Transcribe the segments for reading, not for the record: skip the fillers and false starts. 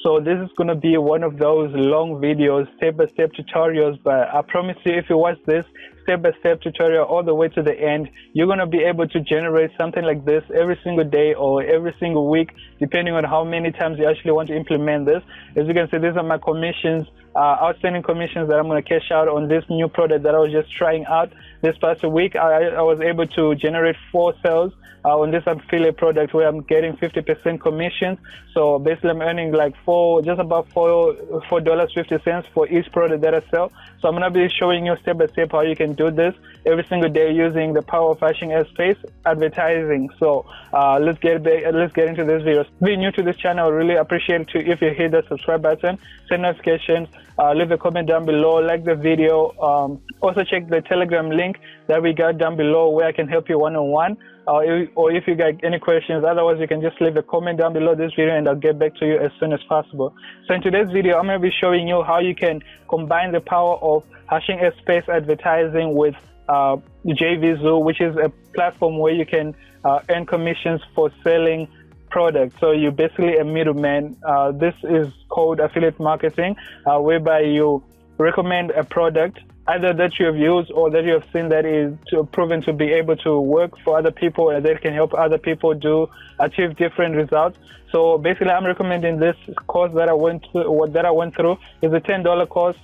So this is going to be one of those long videos, step-by-step tutorials, but I promise you, if you watch this step-by-step tutorial all the way to the end, you're going to be able to generate something like this every single day or every single week, depending on how many times you actually want to implement this. As you can see, these are my commissions, outstanding commissions that I'm going to cash out on this new product that I was just trying out this past week. I was able to generate 4 sales on this affiliate product where I'm getting 50% commissions. So basically I'm earning like just about $4.50 for each product that I sell. So I'm going to be showing you step by step how you can do this every single day using the power of hashing airspace advertising. So let's get into this video. If you're new to this channel, I really appreciate it if you hit the subscribe button, set notifications, leave a comment down below, like the video. Also check the Telegram link that we got down below where I can help you one-on-one. Or if you got any questions, otherwise you can just leave a comment down below this video and I'll get back to you as soon as possible. So in today's video, I'm going to be showing you how you can combine the power of hashing airspace advertising with JVZoo, which is a platform where you can earn commissions for selling products. So you're basically a middleman. This is called affiliate marketing, whereby you recommend a product either that you have used or that you have seen that is proven to be able to work for other people and that can help other people achieve different results. So basically I'm recommending this course that I went through. Is a $10 course,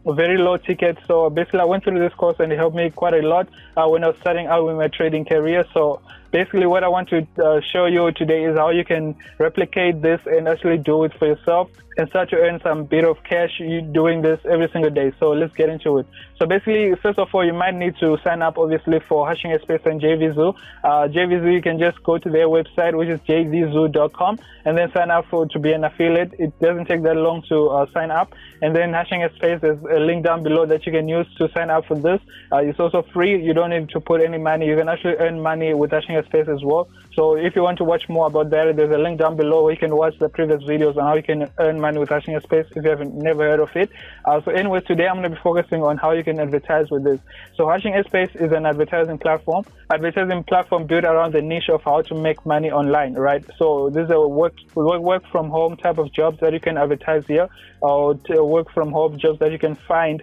very low ticket. So basically I went through this course and it helped me quite a lot when I was starting out with my trading career. So basically what I want to show you today is how you can replicate this and actually do it for yourself and start to earn some bit of cash doing this every single day. So let's get into it. So basically, first of all, you might need to sign up obviously for hashing airspace and JVZoo. JVZoo, you can just go to their website, which is jvzoo.com, and then sign up to be an affiliate. It doesn't take that long to sign up. And then hashing airspace, there's a link down below that you can use to sign up for this. It's also free. You don't need to put any money. You can actually earn money with hashing airspace as well. So if you want to watch more about that, there's a link down below where you can watch the previous videos on how you can earn money with hashing airspace if you haven't never heard of it. So anyways, today I'm going to be focusing on how you can advertise with this. So hashing airspace is an advertising platform built around the niche of how to make money online, right? So this is a work from home type of jobs that you can advertise here, or work from home jobs that you can find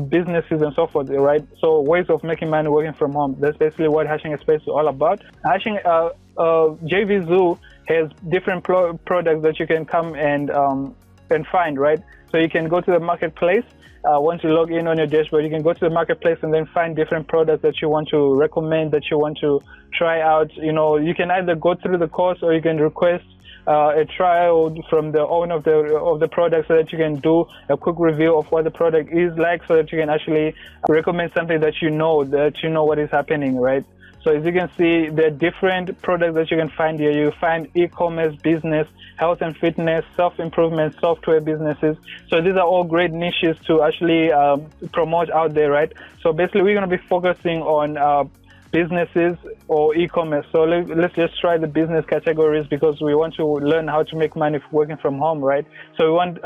businesses and so forth, right? So ways of making money working from home. That's basically what hashing airspace is all about. JVZoo has different products that you can come and find, right? So you can go to the marketplace. Once you log in on your dashboard, you can go to the marketplace and then find different products that you want to recommend, that you want to try out. You know, you can either go through the course or you can request a trial from the owner of the product so that you can do a quick review of what the product is like, so that you can actually recommend something that you know what is happening, right? So as you can see, there are different products that you can find here. You find e-commerce, business, health and fitness, self-improvement, software businesses. So these are all great niches to actually promote out there, right? So basically we're going to be focusing on businesses or e-commerce. So let's just try the business categories because we want to learn how to make money working from home, right? So we want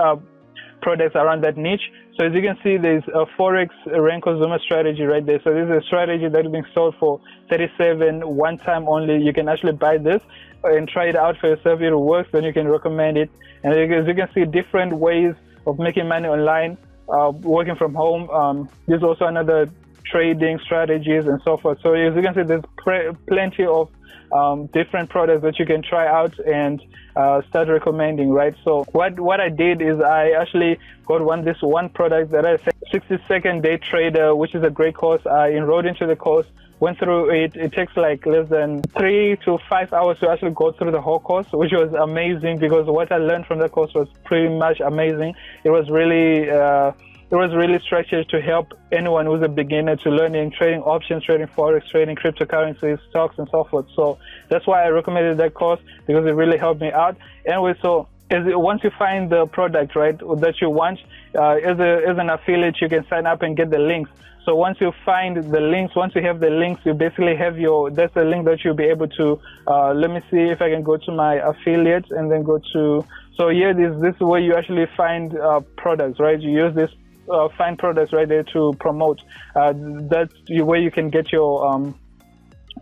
products around that niche. So as you can see, there's a Forex Renko Zuma strategy right there. So this is a strategy that is being sold for $37 one time only. You can actually buy this and try it out for yourself. If it works, then you can recommend it. And as you can see, different ways of making money online, working from home. There's also another trading strategies and so forth. So as you can see, there's plenty of different products that you can try out and start recommending, right? So what I did is I actually got this one product that I said 60-second day trader, which is a great course. I enrolled into the course, went through it. It takes like less than 3 to 5 hours to actually go through the whole course, which was amazing because what I learned from the course was pretty much amazing. It was really structured to help anyone who's a beginner to learning trading options, trading forex, trading cryptocurrencies, stocks, and so forth. So that's why I recommended that course, because it really helped me out. Anyway, so once you find the product, right, that you want, as an affiliate, you can sign up and get the links. So once you find the links, once you have the links, you basically have that's the link that you'll be able to, let me see if I can go to my affiliates and then go to, so here, this is where you actually find products, right? You use this find products right there to promote. That's where you can get your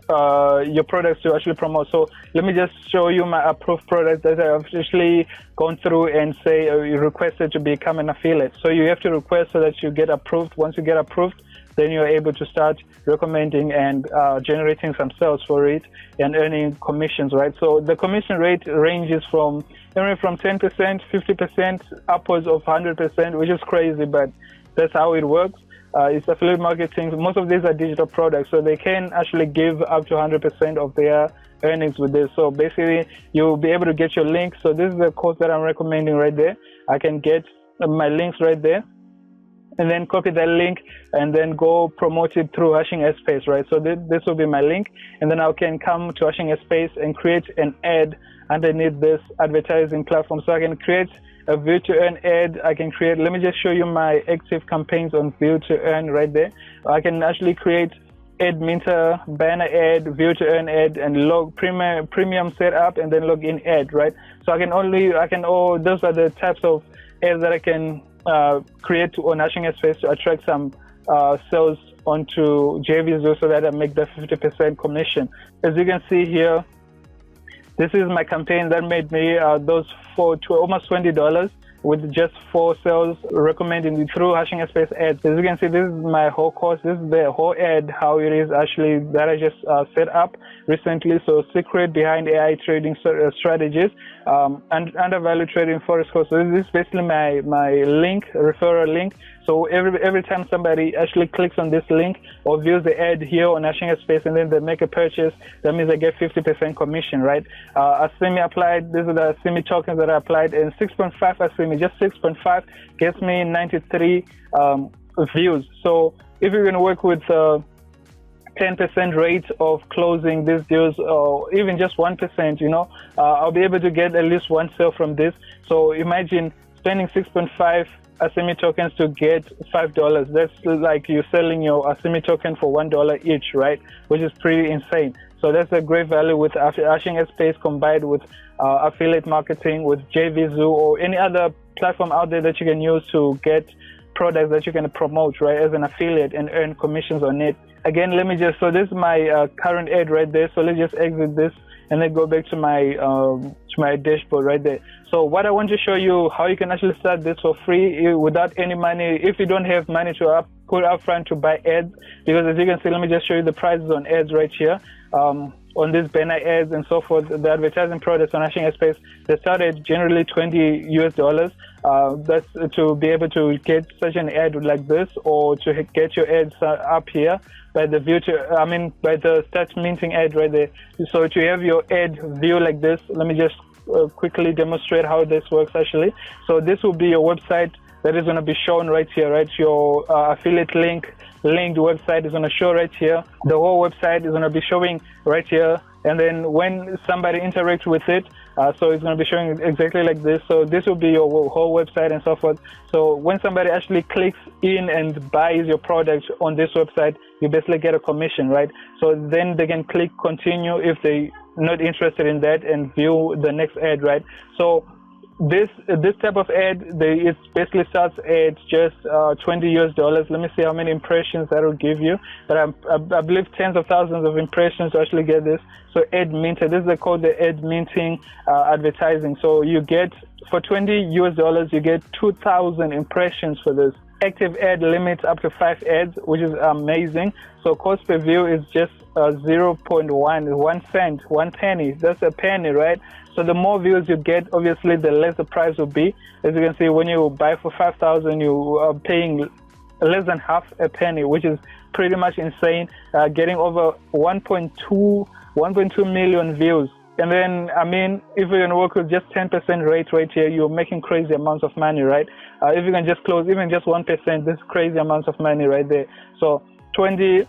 your products to actually promote. So let me just show you my approved products that I've actually gone through and say you requested to become an affiliate. So you have to request so that you get approved. Once you get approved, then you're able to start recommending and generating some sales for it and earning commissions, right? So the commission rate ranges from anywhere from 10%, 50%, upwards of 100%, which is crazy, but that's how it works. It's affiliate marketing. Most of these are digital products, so they can actually give up to 100% of their earnings with this. So basically, you'll be able to get your links. So this is the course that I'm recommending right there. I can get my links right there, and then copy that link and then go promote it through Hashing Space, right? So this will be my link, and then I can come to Hashing Space and create an ad underneath this advertising platform. So I can create a view to earn ad. I can create, let me just show you my active campaigns on view to earn right there. I can actually create ad minter, banner ad, view to earn ad, and log premium setup, and then login ad, right? So those are the types of ads that I can create on Hashing Space to attract some sales onto JVZoo so that I make the 50% commission. As you can see here, this is my campaign that made me those almost $20 with just 4 sales recommending me through Hashing Space ads. As you can see, this is my whole course. This is the whole ad, how it is actually that I just set up recently. So secret behind AI trading strategies, and undervalued trading forex course. So this is basically my link, referral link. So every time somebody actually clicks on this link or views the ad here on Hashing Space and then they make a purchase, that means they get 50% commission, right? Asimi applied, these are the Asimi tokens that I applied, and 6.5 Asimi, just 6.5 gets me 93 views. So if you're going to work with 10% rate of closing these deals, or even just 1%, I'll be able to get at least 1 sale from this. So imagine spending 6.5 Asimi tokens to get $5. That's like you're selling your Asimi token for $1 each, right? Which is pretty insane. So that's a great value with Hashing Space combined with affiliate marketing with JVZoo or any other platform out there that you can use to get products that you can promote, right, as an affiliate and earn commissions on it. Again, so this is my current ad right there. So let's just exit this and then go back to my dashboard right there. So what I want to show you how you can actually start this for free without any money. If you don't have money to put up front to buy ads, because as you can see, let me just show you the prices on ads right here. On these banner ads and so forth, the advertising products on Hashing Space, they start at generally $20 US. That's to be able to get such an ad like this, or to get your ads up here by the by the start minting ad right there. So to have your ad view like this, let me just quickly demonstrate how this works actually. So this will be your website that is going to be shown right here, right? Your affiliate linked website is going to show right here. The whole website is going to be showing right here. And then when somebody interacts with it, so it's going to be showing exactly like this. So this will be your whole website and so forth. So when somebody actually clicks in and buys your product on this website, you basically get a commission, right? So then they can click continue if they not interested in that and view the next ad, right? So this type of ad, it basically starts at just $20 US. Let me see how many impressions that will give you. But I believe tens of thousands of impressions to actually get this. So ad minter, this is called the ad minting advertising. So you get, for $20 US, you get 2,000 impressions for this. Active ad limits up to 5 ads, which is amazing. So cost per view is just 1 cent, 1 penny. That's a penny, right? So the more views you get, obviously, the less the price will be. As you can see, when you buy for 5,000, you are paying less than half a penny, which is pretty much insane. Getting over 1.2 million views. And then, if you're going to work with just 10% rate right here, you're making crazy amounts of money, right? If you can just close even just 1%, this crazy amounts of money right there. So $20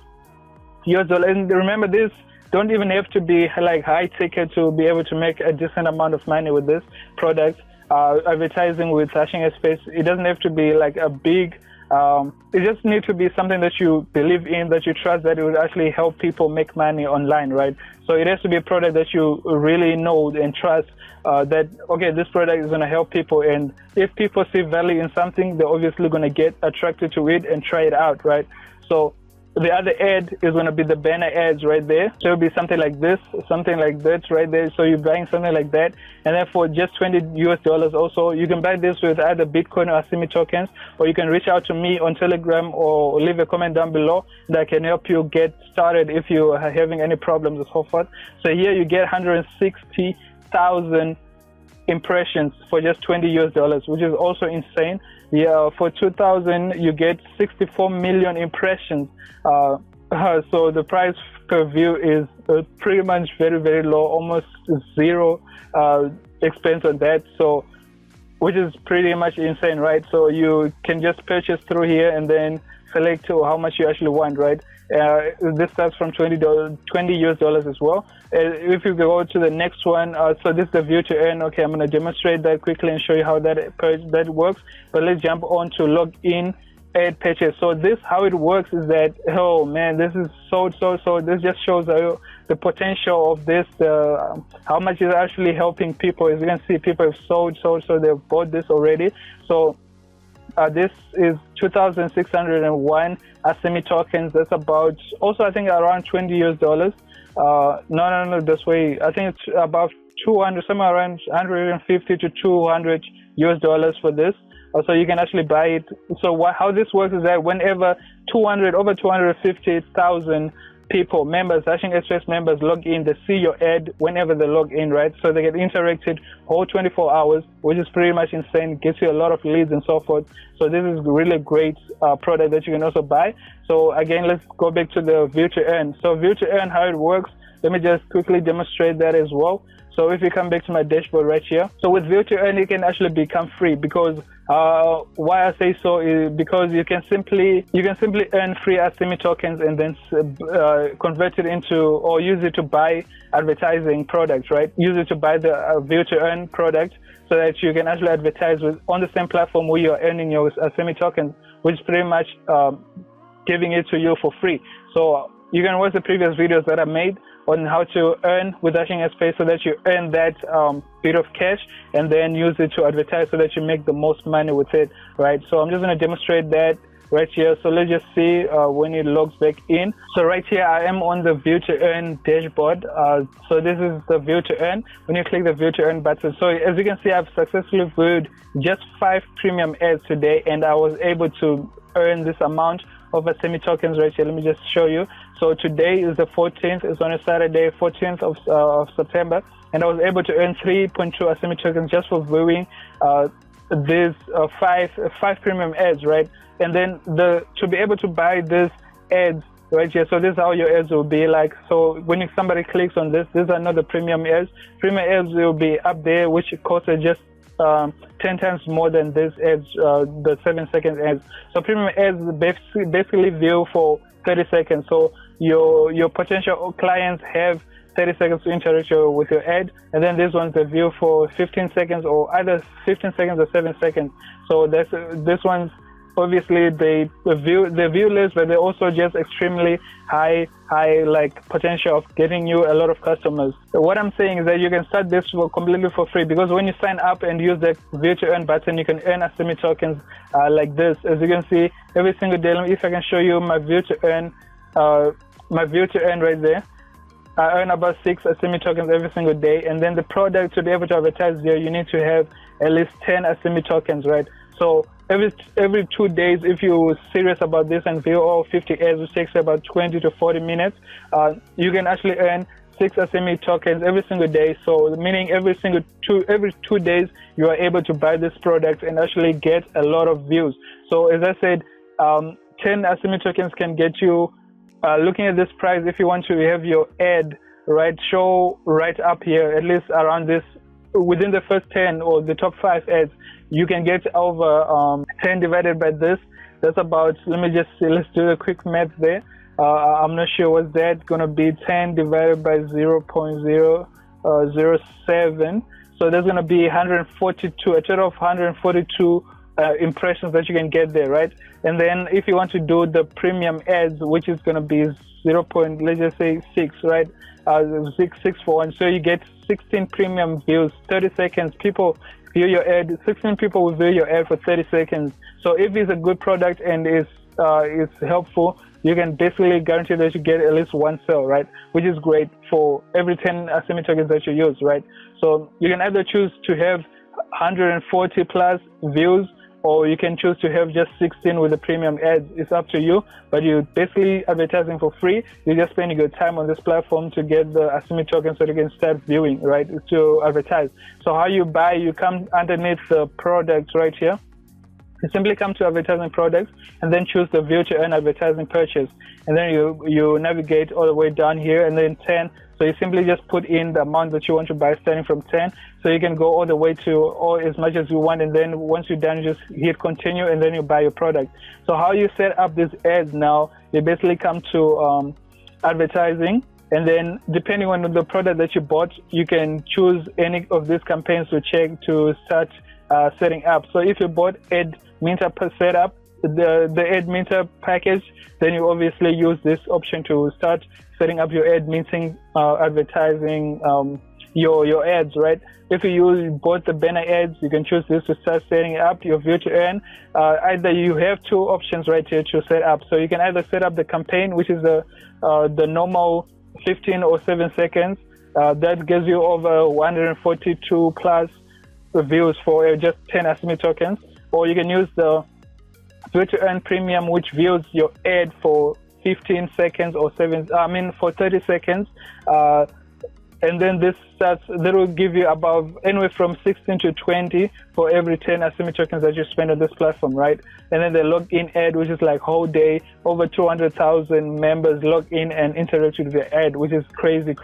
US. And remember, this don't even have to be like high ticket to be able to make a decent amount of money with this product. Advertising with Hashing Space, it doesn't have to be like a big, it just needs to be something that you believe in, that you trust, that it will actually help people make money online, right? So it has to be a product that you really know and trust, that, okay, this product is going to help people. And if people see value in something, they're obviously going to get attracted to it and try it out, right? So the other ad is going to be the banner ads right there. So it'll be something like this, something like that right there. So you're buying something like that, and then for just $20 also, you can buy this with either Bitcoin or asimi tokens, or you can reach out to me on Telegram or leave a comment down below that can help you get started if you are having any problems and so forth. So here you get 160,000 impressions for just $20, which is also insane. Yeah, for 2,000 you get 64 million impressions. So the price per view is pretty much very, very low, almost zero expense on that. So, which is pretty much insane, right? So you can just purchase through here and then select how much you actually want, right? This starts from $20 as well. If you go to the next one, so this is the view to earn. Okay, I'm going to demonstrate that quickly and show you how that works. But let's jump on to log in ad purchase. So this, how it works is that, oh man, this is so this just shows the potential of this, how much is actually helping people. As you can see, people have sold, they've bought this already. So this is 2,601 asimi tokens. That's about also, I think, around $20. No, this way, I think it's about 200, somewhere around 150 to 200 US dollars for this. So you can actually buy it. So how this works is that whenever over 250,000 people, members, Dashing Express members log in, they see your ad whenever they log in, right? So they get interacted whole 24 hours, which is pretty much insane, gets you a lot of leads and so forth. So this is really great product that you can also buy. So again, let's go back to the view to earn. So view to earn, how it works, let me just quickly demonstrate that as well. So if you come back to my dashboard right here, so with view to earn, it can actually become free, because why I say so is because you can simply earn free asimi tokens and then convert it into, or use it to buy advertising products, right? Use it to buy the view to earn product, so that you can actually advertise on the same platform where you're earning your asimi tokens, which is pretty much giving it to you for free. So you can watch the previous videos that I made on how to earn with Dashing Space, so that you earn that bit of cash and then use it to advertise so that you make the most money with it, right? So I'm just going to demonstrate that right here. So let's just see when it logs back in. So right here, I am on the view to earn dashboard. So this is the view to earn. When you click the view to earn button, so as you can see, I've successfully viewed just 5 premium ads today, and I was able to earn this amount of asimi tokens right here. Let me just show you. So today is the 14th, it's on a Saturday, 14th of September, and I was able to earn 3.2 asimi tokens just for viewing these 5 premium ads, right? And then to be able to buy these ads right here, so this is how your ads will be like. So when somebody clicks on this, these are not the premium ads. Premium ads will be up there, which costs just 10 times more than this ads, the 7-second ads. So premium ads basically view for 30 seconds. So your potential clients have 30 seconds to interact with your ad, and then this one's the view for 15 seconds, or either 15 seconds or 7 seconds. So this one's obviously the view list, but they're also just extremely high like potential of getting you a lot of customers. So what I'm saying is that you can start this completely for free, because when you sign up and use the view to earn button, you can earn asimi tokens like this. As you can see, every single day, if I can show you my view to earn right there, I earn about 6 asimi tokens every single day. And then the product, to be able to advertise there, you need to have at least 10 asimi tokens, right? So every 2 days, if you're serious about this and view all 50 ads, which takes about 20 to 40 minutes, you can actually earn 6 asimi tokens every single day. So meaning every 2 days, you are able to buy this product and actually get a lot of views. So as I said, 10 asimi tokens can get you, looking at this price, if you want to have your ad show right up here, at least around this, within the first 10 or the top 5 ads, you can get over 10 divided by this. That's about, let's do a quick math there. I'm not sure what's that going to be. 10 divided by 0.007. So there's going to be 142, a total of 142 impressions that you can get there, right? And then if you want to do the premium ads, which is going to be 0.6, right? 6 for 1. So you get 16 premium views, 30 seconds. People view your ad, 16 people will view your ad for 30 seconds. So if it's a good product and is helpful, you can basically guarantee that you get at least one sale, right? Which is great for every 10 asimi tokens that you use, right? So you can either choose to have 140 plus views, or you can choose to have just 16 with the premium ads. It's up to you, but you're basically advertising for free. You're just spending your time on this platform to get the asimi tokens so you can start viewing, right, to advertise. So how you buy, you come underneath the product right here. You simply come to advertising products and then choose the view to earn advertising purchase. And then you navigate all the way down here, and then 10. So you simply just put in the amount that you want to buy starting from 10. So you can go all the way to or as much as you want. And then once you're done, you just hit continue and then you buy your product. So how you set up these ads now, you basically come to advertising. And then depending on the product that you bought, you can choose any of these campaigns to check to start setting up. So if you bought ad meter per setup, the ad meter package, then you obviously use this option to start setting up your ad minting, advertising your ads, right? If you use both the banner ads, you can choose this to start setting up your view to earn. Either you have two options right here to set up. So you can either set up the campaign, which is the normal 15 or 7 seconds. That gives you over 142 plus views for just 10 asimi tokens. Or you can use the view to earn premium, which views your ad for 15 seconds or for 30 seconds. And then this will give you above anywhere from 16 to 20 for every 10 asimi tokens that you spend on this platform, right? And then the login ad, which is like whole day, over 200,000 members log in and interact with the ad, which is crazy,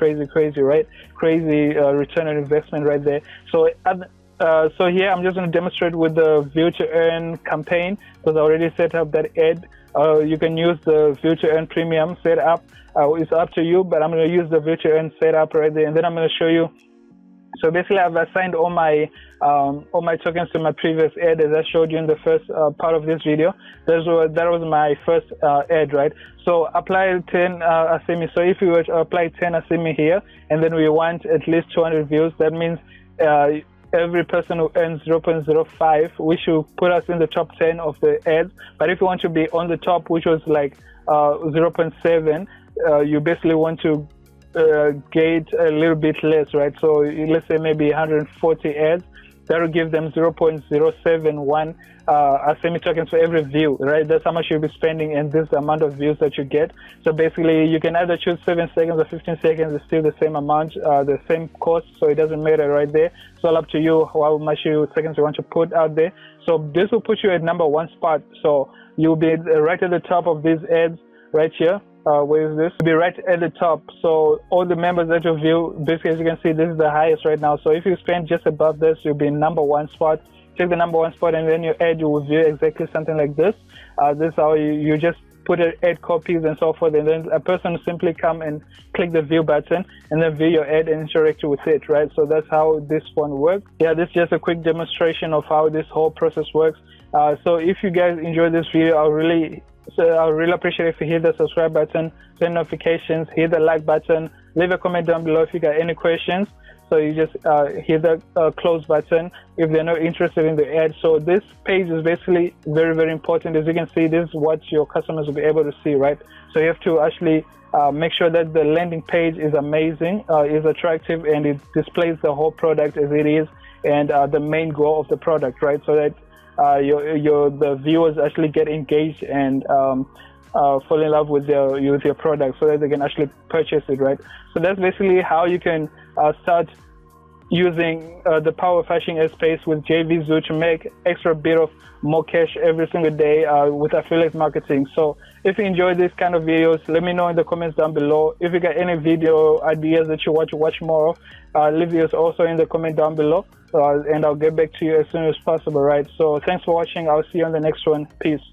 right? Crazy return on investment right there. So here I'm just going to demonstrate with the view to earn campaign, because I already set up that ad. You can use the view to earn premium setup. It's up to you, but I'm going to use the view to earn setup right there, and then I'm going to show you. So basically, I've assigned all my tokens to my previous ad, as I showed you in the first part of this video. That was my first ad, right? So apply 10 asimi. So if you were to apply 10 asimi here, and then we want at least 200 views, that means every person who earns 0.05, which will put us in the top 10 of the ads. But if you want to be on the top, which was like 0.7, you basically want to get a little bit less, right? So let's say maybe 140 ads. That will give them 0.071 asimi tokens for every view, right? That's how much you'll be spending, and this is the amount of views that you get. So basically, you can either choose 7 seconds or 15 seconds. It's still the same amount, the same cost, so it doesn't matter right there. It's all up to you how much seconds you want to put out there. So this will put you at #1 spot. So you'll be right at the top of these ads right here. Where is this? It'll be right at the top. So all the members that you view, basically, as you can see, this is the highest right now. So if you spend just above this, you'll be in #1 spot. Take the #1 spot, and then your ad, you will view exactly something like this. This is how you just put ad copies and so forth, and then a person will simply come and click the view button and then view your ad and interact with it, right? So that's how this one works. Yeah, this is just a quick demonstration of how this whole process works. So if you guys enjoyed this video, I really appreciate if you hit the subscribe button, turn notifications, hit the like button, leave a comment down below if you got any questions. So you just hit the close button if they're not interested in the ad. So this page is basically very, very important. As you can see, this is what your customers will be able to see, right? So you have to actually make sure that the landing page is amazing, is attractive, and it displays the whole product as it is, and the main goal of the product, right? So that the viewers actually get engaged and fall in love with your product, so that they can actually purchase it, right? So that's basically how you can start using the power of hashing airspace with JVZoo to make extra bit of more cash every single day with affiliate marketing. So if you enjoy these kind of videos, let me know in the comments down below. If you got any video ideas that you want to watch more of, leave those also in the comment down below, and I'll get back to you as soon as possible, right? So thanks for watching. I'll see you on the next one. Peace.